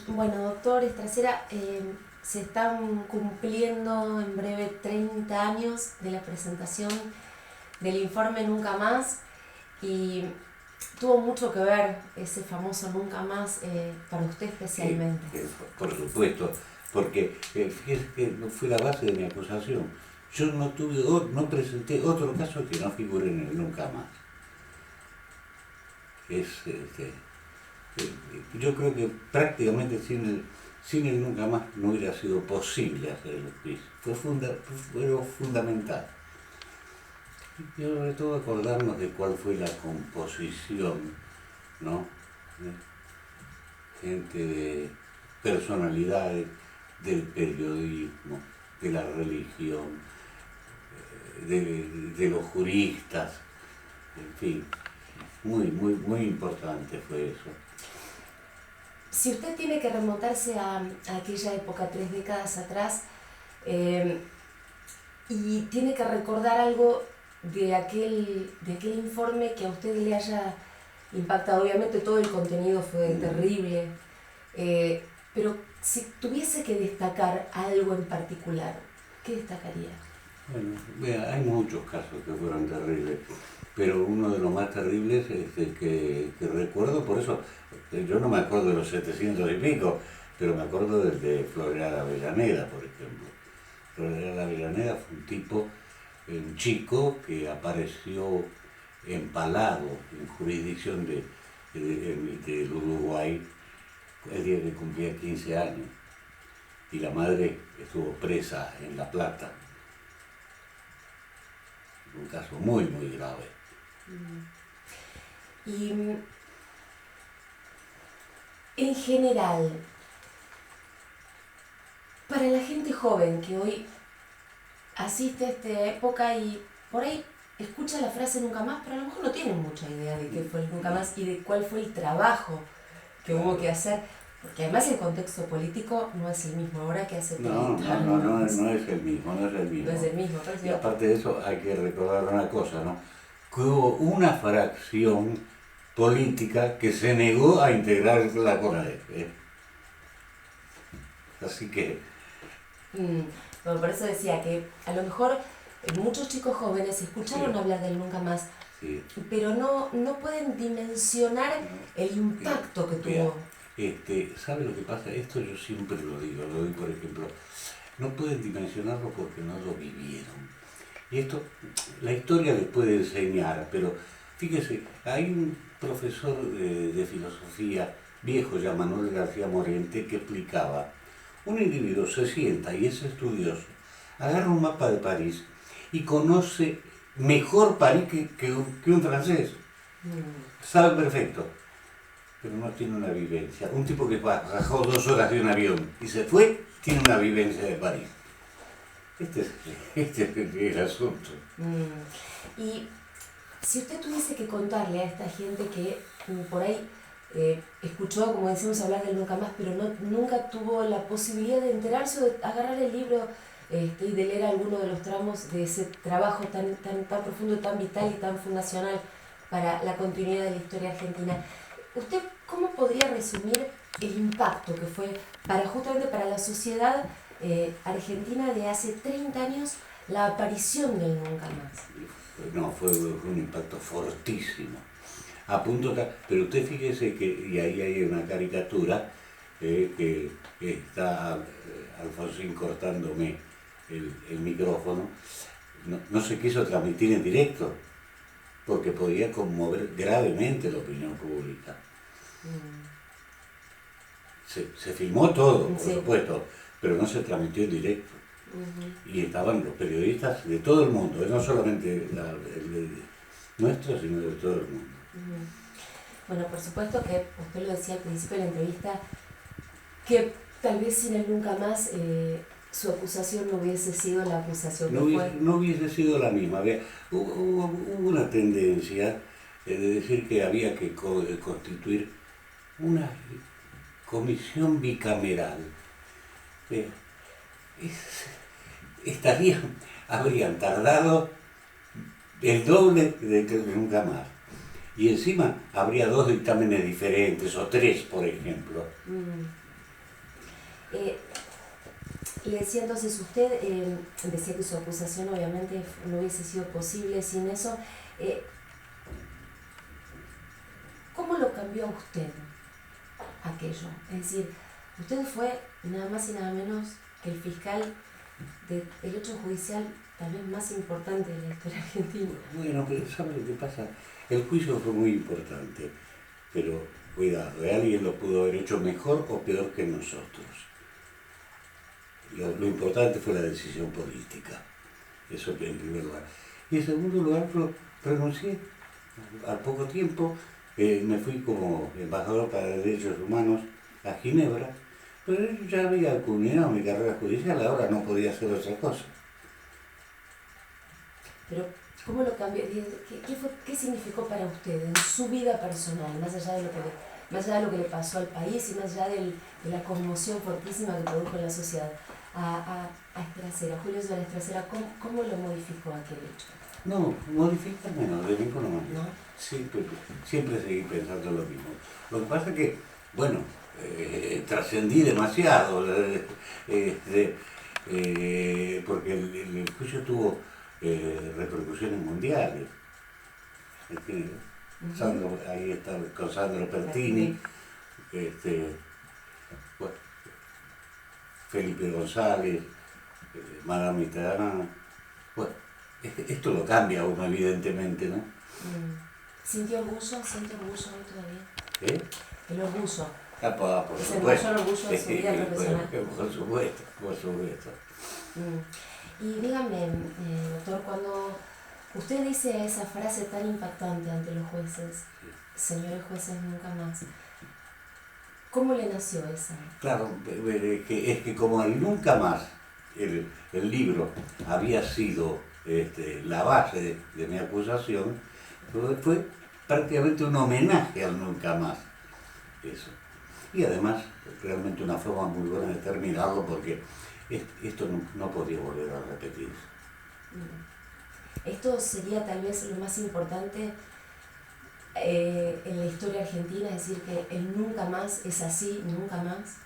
Bueno, doctor Estracera, se están cumpliendo en breve 30 años de la presentación del informe Nunca Más y tuvo mucho que ver ese famoso Nunca Más para usted Eh, especialmente. por supuesto, porque fíjese que no fue la base de mi acusación. Yo no presenté otro caso que no figure en el Nunca Más. Yo creo que prácticamente sin el Nunca Más no hubiera sido posible hacer el juicio. Fue fundamental. Y sobre todo acordarnos de cuál fue la composición, ¿no? Gente de personalidades del periodismo, de la religión, de los juristas, en fin, muy importante fue eso. Si usted tiene que remontarse a aquella época, 3 décadas atrás, y tiene que recordar algo de aquel informe que a usted le haya impactado, obviamente todo el contenido fue terrible, pero si tuviese que destacar algo en particular, ¿qué destacaría? Bueno, vea, hay muchos casos que fueron terribles, pero uno de los más terribles es el que recuerdo, por eso yo no me acuerdo de los 700 y pico, pero me acuerdo del de Floreal Avellaneda, por ejemplo. Floreal Avellaneda fue un tipo, un chico que apareció empalado en jurisdicción del Uruguay el día que cumplía 15 años y la madre estuvo presa en La Plata. Un caso muy grave. Y en general, para la gente joven que hoy asiste a esta época y por ahí escucha la frase Nunca Más, pero a lo mejor no tienen mucha idea de qué fue el Nunca Más y de cuál fue el trabajo que hubo que hacer, porque además el contexto político no es el mismo ahora que hace 30 años. No es el mismo, no es el mismo. No es el mismo, pero Y aparte de eso hay que recordar una cosa, ¿no? Que hubo una fracción política que se negó a integrar la CONADEP, ¿eh? Así que... Bueno, por eso decía que a lo mejor muchos chicos jóvenes escucharon Sí. hablar del Nunca Más, Sí. pero no pueden dimensionar el impacto que Vea, tuvo. ¿sabe lo que pasa? Esto yo siempre lo digo, lo doy por ejemplo. No pueden dimensionarlo porque no lo vivieron. Y esto, la historia les puede enseñar, pero fíjese, hay un profesor de filosofía viejo, ya Manuel García Morente, que explicaba, un individuo se sienta y es estudioso, agarra un mapa de París y conoce mejor París que un francés, sabe perfecto, pero no tiene una vivencia. Un tipo que bajó 2 horas de un avión y se fue, tiene una vivencia de París. Este es el asunto. Y si usted tuviese que contarle a esta gente que por ahí escuchó, como decimos, hablar del Nunca Más, pero nunca tuvo la posibilidad de enterarse o de agarrar el libro y de leer alguno de los tramos de ese trabajo tan profundo, tan vital y tan fundacional para la continuidad de la historia argentina, ¿usted cómo podría resumir el impacto que fue justamente para la sociedad argentina de hace 30 años la aparición del Nunca Más? No, fue un impacto fortísimo. A punto tal, pero usted fíjese que, y ahí hay una caricatura, que está Alfonsín cortándome el micrófono, no se quiso transmitir en directo, porque podía conmover gravemente la opinión pública. Se filmó todo, por Sí. supuesto, pero no se transmitió en directo. Y estaban los periodistas de todo el mundo, no solamente el nuestro, sino de todo el mundo. Bueno, por supuesto que usted lo decía al principio de la entrevista, que tal vez sin el Nunca Más su acusación no hubiese sido la acusación que fue. No hubiese sido la misma. Hubo una tendencia de decir que había que constituir una comisión bicameral. Vea, habrían tardado el doble de que Nunca Más. Y encima habría 2 dictámenes diferentes, o 3, por ejemplo. Le decía entonces, usted decía que su acusación obviamente no hubiese sido posible sin eso. ¿Cómo lo cambió a usted aquello? Es decir, usted fue nada más y nada menos que el fiscal del hecho judicial tal vez más importante de la historia argentina. Bueno, pero ¿sabe lo que pasa? El juicio fue muy importante, pero cuidado, alguien lo pudo haber hecho mejor o peor que nosotros. Lo importante fue la decisión política, eso en primer lugar. Y en segundo lugar, renuncié al poco tiempo, me fui como embajador para derechos humanos a Ginebra, pero yo ya había culminado mi carrera judicial, ahora no podía hacer otra cosa. Pero, ¿cómo lo cambió? ¿Qué significó para usted en su vida personal, más allá de lo que le pasó al país y más allá de la conmoción fortísima que produjo en la sociedad? A Estracera, Julio César Estracera, ¿cómo lo modificó aquel hecho? No, modifica menos, de ninguna manera. ¿No? Sí, pero siempre seguí pensando lo mismo. Lo que pasa es que, bueno, trascendí demasiado, porque el juicio tuvo repercusiones mundiales. ¿Entiendes? Ahí está con Sandro Pertini, bueno, Felipe González, Madame Mitterrand. Bueno, esto lo cambia a uno, evidentemente, ¿no? ¿Sintió orgullo? ¿Siente orgullo hoy todavía? El orgullo. Por ¿Es supuesto. el mayor orgullo de su vida profesional? Por supuesto, por supuesto. Y dígame, doctor, cuando usted dice esa frase tan impactante ante los jueces, señores jueces, nunca más, ¿cómo le nació esa? Claro, es que como el nunca más, el libro había sido la base de mi acusación, fue prácticamente un homenaje al nunca más. Eso. Y además, realmente una forma muy buena de terminarlo porque esto no podía volver a repetirse. Esto sería tal vez lo más importante en la historia argentina, es decir, que el nunca más es así, nunca más.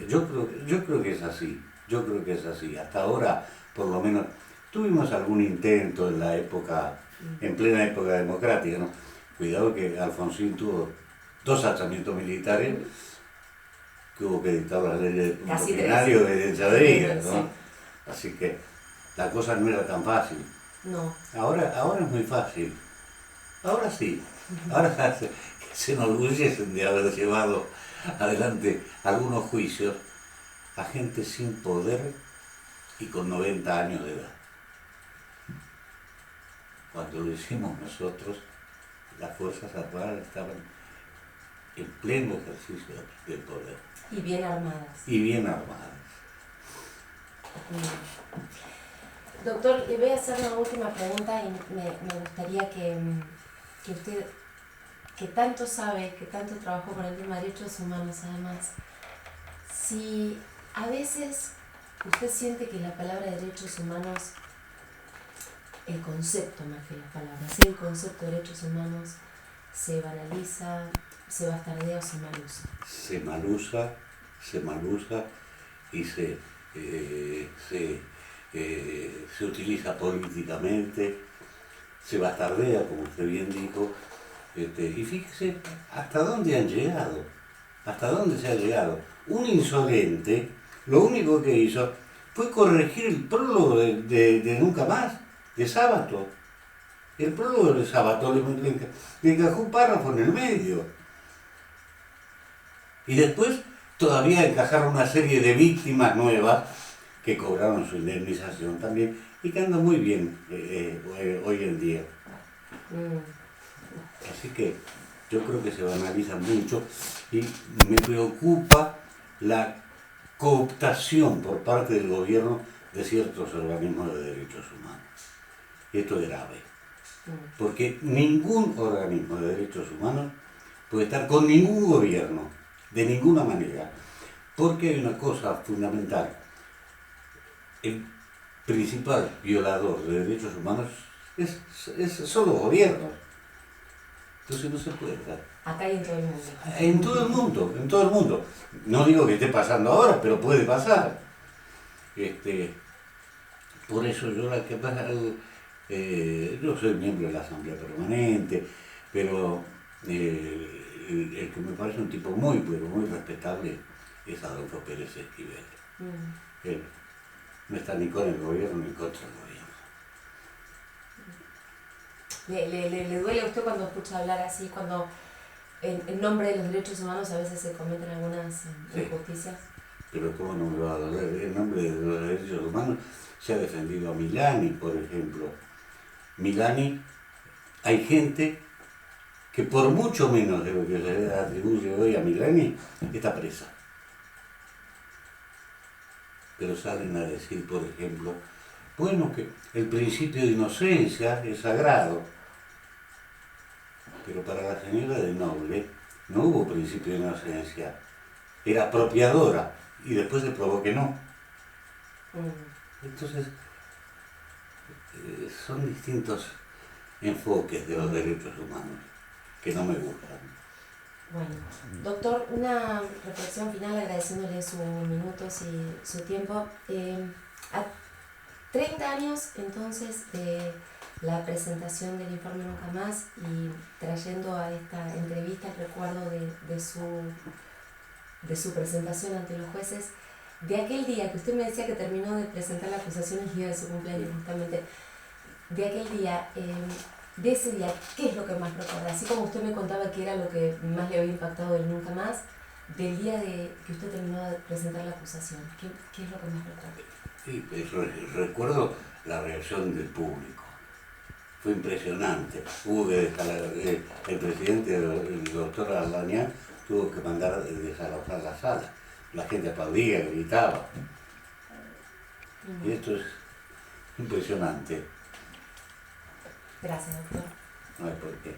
Yo creo que es así, yo creo que es así. Hasta ahora, por lo menos, tuvimos algún intento en la época, en plena época democrática, ¿no? Cuidado que Alfonsín tuvo 2 alzamientos militares que hubo que dictar las leyes de ordinario de Echeverría, ¿no? Sí. Así que la cosa no era tan fácil. No. Ahora es muy fácil. Ahora sí. Ahora se enorgullecen de haber llevado adelante algunos juicios a gente sin poder y con 90 años de edad. Cuando lo hicimos nosotros, las fuerzas armadas estaban en pleno ejercicio del poder. Y bien armadas. Y bien armadas. Doctor, le voy a hacer una última pregunta y me gustaría que usted, que tanto sabe, que tanto trabajó con el tema de derechos humanos además, si a veces usted siente que la palabra derechos humanos, el concepto más que las palabras, el concepto de derechos humanos se banaliza, se bastardea o se malusa. Se malusa y se utiliza políticamente, se bastardea, como usted bien dijo, y fíjese hasta dónde han llegado, hasta dónde se ha llegado. Un insolente, lo único que hizo fue corregir el prólogo de Nunca Más, de Sábato. El prólogo de Sábato le encajó un párrafo en el medio. Y después todavía encajaron una serie de víctimas nuevas que cobraron su indemnización también y que andan muy bien hoy en día. Así que yo creo que se banaliza mucho y me preocupa la cooptación por parte del gobierno de ciertos organismos de derechos humanos. Y esto es grave, porque ningún organismo de derechos humanos puede estar con ningún gobierno, de ninguna manera, porque hay una cosa fundamental. El principal violador de derechos humanos son los gobiernos. Entonces no se puede dar. Acá y en todo el mundo. En todo el mundo, en todo el mundo. No digo que esté pasando ahora, pero puede pasar. Por eso yo la que pasa, yo soy miembro de la Asamblea Permanente, pero el que me parece un tipo muy, pero muy respetable es Adolfo Pérez Esquivel. Él no está ni con el gobierno ni contra el gobierno. ¿Le duele a usted cuando escucha hablar así, cuando en nombre de los derechos humanos a veces se cometen algunas injusticias? Pero ¿cómo no me va a doler? En nombre de los derechos humanos se ha defendido a Milani, por ejemplo. Milani, hay gente que por mucho menos de lo que se le atribuye hoy a Milani, está presa. Pero salen a decir, por ejemplo, bueno, que el principio de inocencia es sagrado. Pero para la señora de Noble no hubo principio de inocencia. Era apropiadora y después se probó que no. Entonces, son distintos enfoques de los derechos humanos que no me gustan. Bueno, doctor, una reflexión final agradeciéndole sus minutos y su tiempo. A 30 años entonces de la presentación del informe Nunca Más y trayendo a esta entrevista el recuerdo de su presentación ante los jueces, de aquel día que usted me decía que terminó de presentar la acusación el día de su cumpleaños justamente, de aquel día, de ese día, ¿qué es lo que más recuerda? Así como usted me contaba que era lo que más le había impactado del Nunca Más, del día de que usted terminó de presentar la acusación, ¿qué es lo que más recuerda? Sí, recuerdo la reacción del público. Fue impresionante. Hubo que el presidente, el doctor Ardañán, tuvo que mandar a desalojar la sala. La gente aplaudía, gritaba. Y esto es impresionante. Gracias, doctor. No hay por qué.